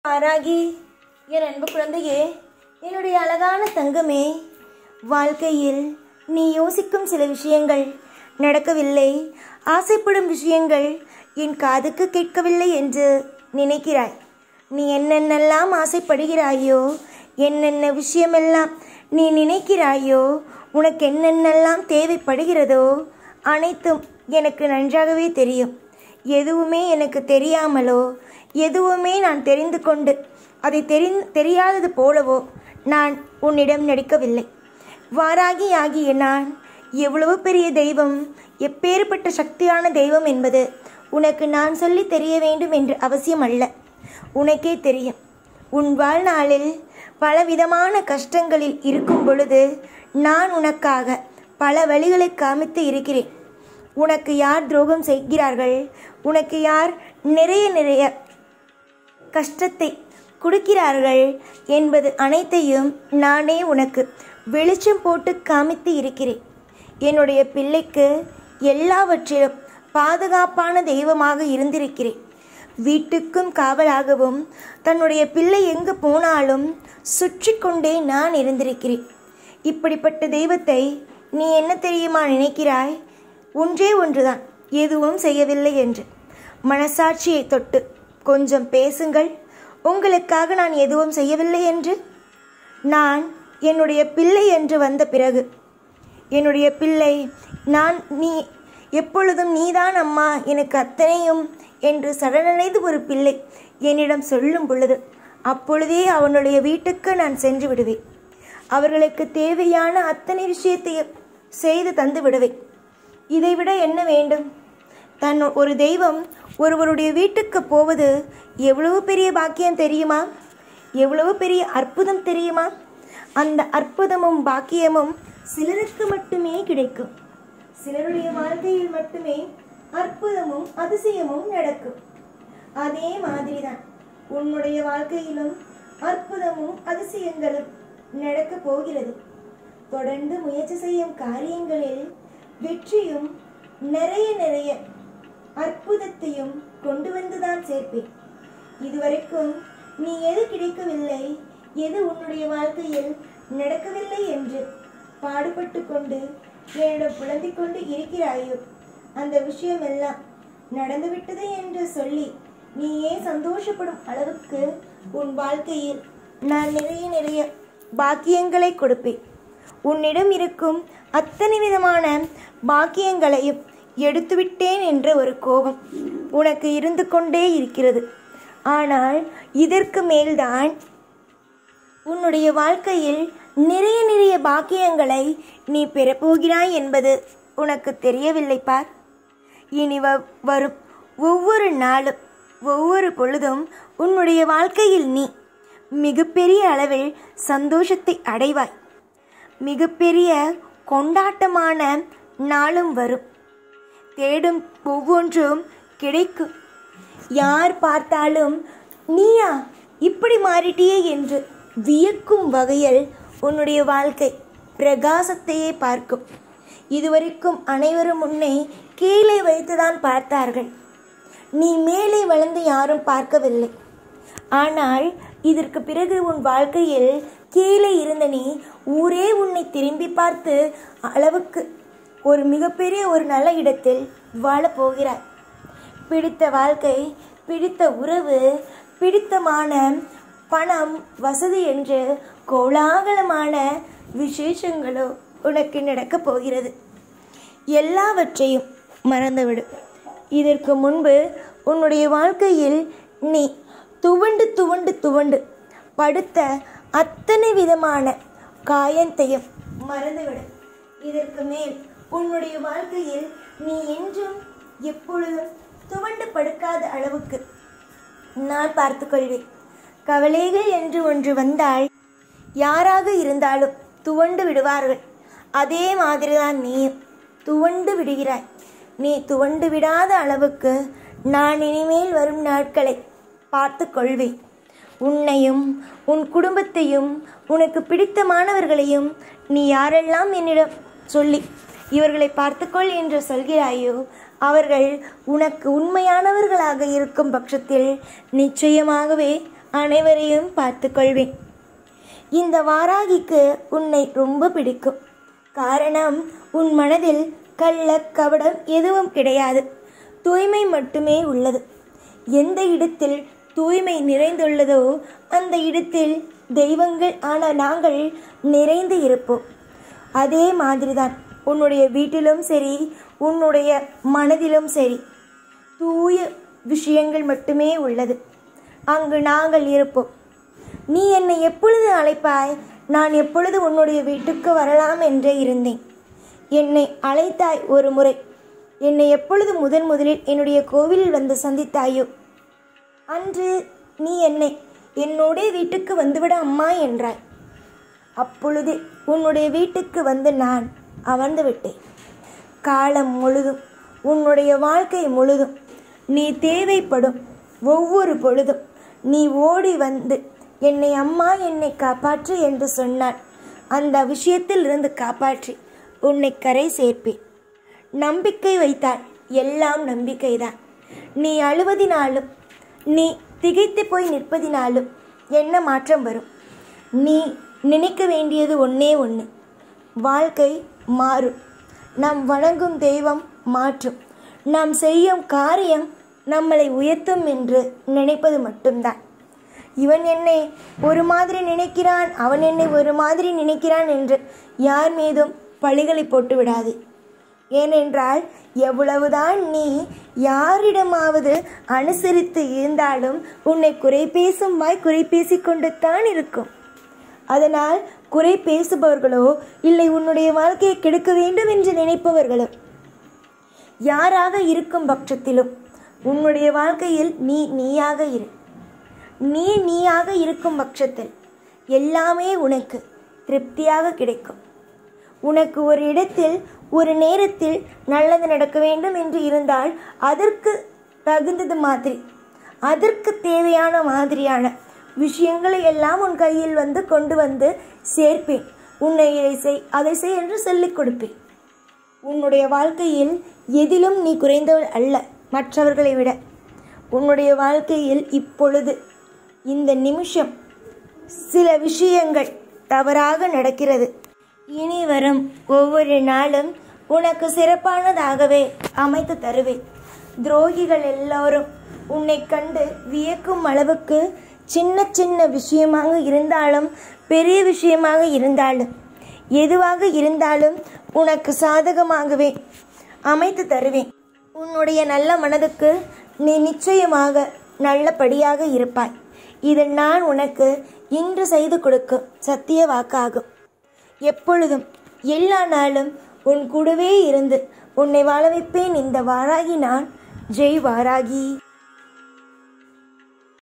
ஆராகி, என் அன்பு குழந்தையே, என்னுடைய அழகான தங்கமே, வாழ்க்கையில் நீ யோசிக்கும் சில விஷயங்கள் நடக்கவில்லை, ஆசைப்படும் விஷயங்கள் என் காதுக்கு கேட்கவில்லை என்று நினைக்கிறாய். நீ என்னென்னலாம் ஆசைப்படுகிறாயோ, என்னென்ன விஷயமெல்லாம் நீ நினைக்கிறாயோ, உனக்கு என்னென்னலாம் தேவைப்படுகிறதோ அனைத்தும் எனக்கு நன்றாகவே தெரியும். எதுவுமே எனக்கு தெரியாமலோ, எதுவுமே நான் தெரிந்து கொண்டு அதை தெரியாதது போலவோ நான் உன்னிடம் நடிக்கவில்லை. வாராகி ஆகிய நான் எவ்வளவு பெரிய தெய்வம், எப்பேற்பட்ட சக்தியான தெய்வம் என்பது உனக்கு நான் சொல்லி தெரிய வேண்டும் என்று அவசியம் அல்ல. உனக்கே தெரியும். உன் வாழ்நாளில் பலவிதமான கஷ்டங்களில் இருக்கும் பொழுது நான் உனக்காக பல வழிகளை காமித்து இருக்கிறேன். உனக்கு யார் துரோகம் செய்கிறார்கள், உனக்கு யார் நிறைய கஷ்டத்தை கொடுக்கிறார்கள் என்பது அனைத்தையும் நானே உனக்கு வெளிச்சம் போட்டு காமித்து இருக்கிறேன். என்னுடைய பிள்ளைக்கு எல்லாவற்றிலும் பாதுகாப்பான தெய்வமாக இருந்திருக்கிறேன். வீட்டுக்கும் காவலாகவும் தன்னுடைய பிள்ளை எங்கு போனாலும் சுற்றி கொண்டே நான் இருந்திருக்கிறேன். இப்படிப்பட்ட தெய்வத்தை நீ என்ன தெரியுமா நினைக்கிறாய்? ஒன்றே ஒன்றுதான், எதுவும் செய்யவில்லை என்று. மனசாட்சியை தொட்டு கொஞ்சம் பேசுங்கள். உங்களுக்காக நான் எதுவும் செய்யவில்லை என்று. நான் என்னுடைய பிள்ளை என்று வந்த பிறகு, என்னுடைய பிள்ளை நீ எப்பொழுதும் நீதான் அம்மா எனக்கு அத்தனையும் என்று சரணடைந்து ஒரு பிள்ளை என்னிடம் சொல்லும் பொழுது அப்பொழுதே அவனுடைய வீட்டுக்கு நான் சென்று விடுவேன். அவர்களுக்கு தேவையான அத்தனை விஷயத்தையும் செய்து தந்து விடுவேன். இதைவிட என்ன வேண்டும்? ஒரு தெய்வம் ஒருவருடைய வீட்டுக்கு போவது எவ்வளவு பெரிய பாக்கியம் தெரியுமா? எவ்வளவு பெரிய அற்புதம் தெரியுமா? அந்த அற்புதமும் பாக்கியமும் சிலருக்கு மட்டுமே கிடைக்கும். சிலருடைய வாழ்க்கையில் மட்டுமே அற்புதமும் அதிசயமும் நடக்கும். அதே மாதிரிதான் உன்னுடைய வாழ்க்கையிலும் அற்புதமும் அதிசயங்களும் நடக்க போகிறது. தொடர்ந்து முயற்சி செய்யும் காரியங்களில் வெற்றியும் நிறைய அற்புதத்தையும் கொண்டு வந்துதான் சேர்ப்பேன். இதுவரைக்கும் நீ எது கிடைக்கவில்லை, எது உன்னுடைய வாழ்க்கையில் நடக்கவில்லை என்று பாடுபட்டு கொண்டு என்னிடம் புலம்பிக் கொண்டு இருக்கிறாயோ, அந்த விஷயம் எல்லாம் நடந்துவிட்டது என்று சொல்லி நீயே சந்தோஷப்படும் அளவுக்கு உன் வாழ்க்கையில் நான் நிறைய பாக்கியங்களை கொடுப்பேன். உன்னிடம் இருக்கும் அத்தனை விதமான பாக்கியங்களையும் எடுத்துவிட்டேன் என்ற ஒரு கோபம் உனக்கு இருந்து கொண்டே இருக்கிறது. ஆனால் இதற்கு மேல்தான் உன்னுடைய வாழ்க்கையில் நிறைய பாக்கியங்களை நீ பெறப்போகிறாய் என்பது உனக்கு தெரியவில்லை பார். இனி வரும் ஒவ்வொரு நாளும் ஒவ்வொரு பொழுதும் உன்னுடைய வாழ்க்கையில் நீ மிகப்பெரிய அளவில் சந்தோஷத்தை அடைவாய். மிகப்பெரிய கொண்டாட்டமான நாளும் வரும். தேடும் ஒவ்வொன்றும் கிடைக்கும். யார் பார்த்தாலும் நீயா இப்படி மாறிட்டியே என்று வியக்கும் வகையில் உன்னுடைய வாழ்க்கை பிரகாசத்தையே பார்க்கும். இதுவரைக்கும் அனைவரும் உன்னை கீழே வைத்துதான் பார்த்தார்கள். நீ மேலே வளர்ந்து யாரும் பார்க்கவில்லை. ஆனால் இதற்கு பிறகு உன் வாழ்க்கையில் கீழே இருந்த நீ ஊரே உன்னை திரும்பி பார்த்து அளவுக்கு ஒரு மிகப்பெரிய ஒரு நல்ல இடத்தில் வாழப்போகிறாய். பிடித்த வாழ்க்கை, பிடித்த உறவு, பிடித்தமான பணம், வசதி என்று கோலாகலமான விசேஷங்களோ உனக்கு நடக்கப் போகிறது. எல்லாவற்றையும் மறந்துவிடு. இதற்கு முன்பு உன்னுடைய வாழ்க்கையில் நீ துவண்டு படுத்த அத்தனை விதமான காயத்தையும் மறந்துவிடு. இதற்கு மேல் உன்னுடைய வாழ்க்கையில் நீ என்றும் எப்பொழுதும் துவண்டு படுக்காத அளவுக்கு நான் பார்த்துக்கொள்வேன். கவலைகள் என்று ஒன்று வந்தால் யாராக இருந்தாலும் துவண்டு விடுவார்கள். அதே மாதிரிதான் நீ துவண்டு விடுகிறாய். நீ துவண்டு விடாத அளவுக்கு நான் இனிமேல் வரும் நாட்களை பார்த்து கொள்வேன். உன்னையும் உன் குடும்பத்தையும் உனக்கு பிடித்தமானவர்களையும் நீ யாரெல்லாம் என்னிடம் சொல்லி இவர்களை பார்த்துக்கொள் என்று சொல்கிறாயோ அவர்கள் உனக்கு உண்மையானவர்களாக இருக்கும் பட்சத்தில் நிச்சயமாகவே அனைவரையும் பார்த்து கொள்வேன். இந்த வாராகிக்கு உன்னை ரொம்ப பிடிக்கும். காரணம், உன் மனதில் கள்ள கபடம் எதுவும் கிடையாது. தூய்மை மட்டுமே உள்ளது. எந்த இடத்தில் தூய்மை நிறைந்துள்ளதோ அந்த இடத்தில் தெய்வங்கள் ஆன நாங்கள் நிறைந்து இருப்போம். அதே மாதிரிதான் உன்னுடைய வீட்டிலும் சரி, உன்னுடைய மனதிலும் சரி, தூய விஷயங்கள் மட்டுமே உள்ளது. அங்கு நாங்கள் இருப்போம். நீ என்னை எப்பொழுது அழைப்பாய்? நான் எப்பொழுது உன்னுடைய வீட்டுக்கு வரலாம் என்றே இருந்தேன். என்னை அழைத்தாய் ஒரு முறை. என்னை எப்பொழுது முதலில் என்னுடைய கோவிலில் வந்து சந்தித்தாயோ அன்று நீ என்னுடைய வீட்டுக்கு வந்துவிட அம்மா என்றாய். அப்பொழுது உன்னுடைய வீட்டுக்கு வந்து நான் அமர்ந்து விட்டேன். காலம் முழுதும், உன்னுடைய வாழ்க்கை முழுதும் நீ தேவைப்படும் ஒவ்வொரு பொழுதும் நீ ஓடி வந்து என்னை அம்மா என்னை காப்பாற்று என்று சொன்னான். அந்த விஷயத்தில் இருந்து காப்பாற்றி உன்னை கரை சேர்ப்பேன். நம்பிக்கை வைத்தால் எல்லாம் நம்பிக்கைதான். நீ அழுவதினாலும், நீ திகைத்து போய் நிற்பதினாலும் என்ன மாற்றம் வரும்? நீ நினைக்க வேண்டியது ஒன்றே ஒன்று, வாழ்க்கை மாறும். நாம் வணங்கும் தெய்வம் மாற்றும். நாம் செய்யும் காரியம் நம்மளை உயர்த்தும் என்று நினைப்பது மட்டும்தான். இவன் என்னை ஒரு மாதிரி நினைக்கிறான், அவன் என்னை ஒரு மாதிரி நினைக்கிறான் என்று யார் மீதும் பழிகளை போட்டு விடாது. ஏனென்றால் எவ்வளவுதான் நீ யாரிடமாவது அனுசரித்து இருந்தாலும் உன்னை குறை பேசும் வாய் குறை பேசிக்கொண்டு தான் இருக்கும். அதனால் குறை பேசுபவர்களோ இல்லை உன்னுடைய வாழ்க்கையை கெடுக்க வேண்டும் என்று நினைப்பவர்களோ யாராக இருக்கும் பட்சத்திலும் உன்னுடைய வாழ்க்கையில் நீயாக இரு. நீயாக இருக்கும் பட்சத்தில் எல்லாமே உனக்கு திருப்தியாக கிடைக்கும். உனக்கு ஒரு இடத்தில் ஒரு நேரத்தில் நல்லது நடக்க வேண்டும் என்று இருந்தால் அதற்கு தகுந்தது மாதிரி, அதற்கு தேவையான மாதிரியான விஷயங்களை எல்லாம் உன் கையில் வந்து கொண்டு வந்து சேர்ப்பேன். உன்னை இதை செய் அதை செய் என்று சொல்லிக் கொடுப்பேன். உன்னுடைய வாழ்க்கையில் எதிலும் நீ குறைந்தவள் அல்ல மற்றவர்களை விட. உன்னுடைய வாழ்க்கையில் இப்பொழுது இந்த நிமிஷம் சில விஷயங்கள் தவறாக நடக்கிறது. இனி வரும் ஒவ்வொரு நாளும் உனக்கு சிறப்பானதாகவே அமைத்து தருவேன். துரோகிகள் எல்லோரும் உன்னை கண்டு வியக்கும் அளவுக்கு சின்ன சின்ன விஷயமாக இருந்தாலும் பெரிய விஷயமாக இருந்தாலும் எதுவாக இருந்தாலும் உனக்கு சாதகமாகவே அமைத்து தருவேன். உன்னுடைய நல்ல மனதுக்கு நீ நிச்சயமாக நல்லபடியாக இருப்பாய். இது நான் உனக்கு இன்று செய்து கொடுக்கும் சத்திய வாக்காகும். எப்பொழுதும் எல்லா நாளும் உன் கூடவே இருந்து உன்னை வாழ வைப்பேன். இந்த வாராகி நான். ஜெய் வாராகி.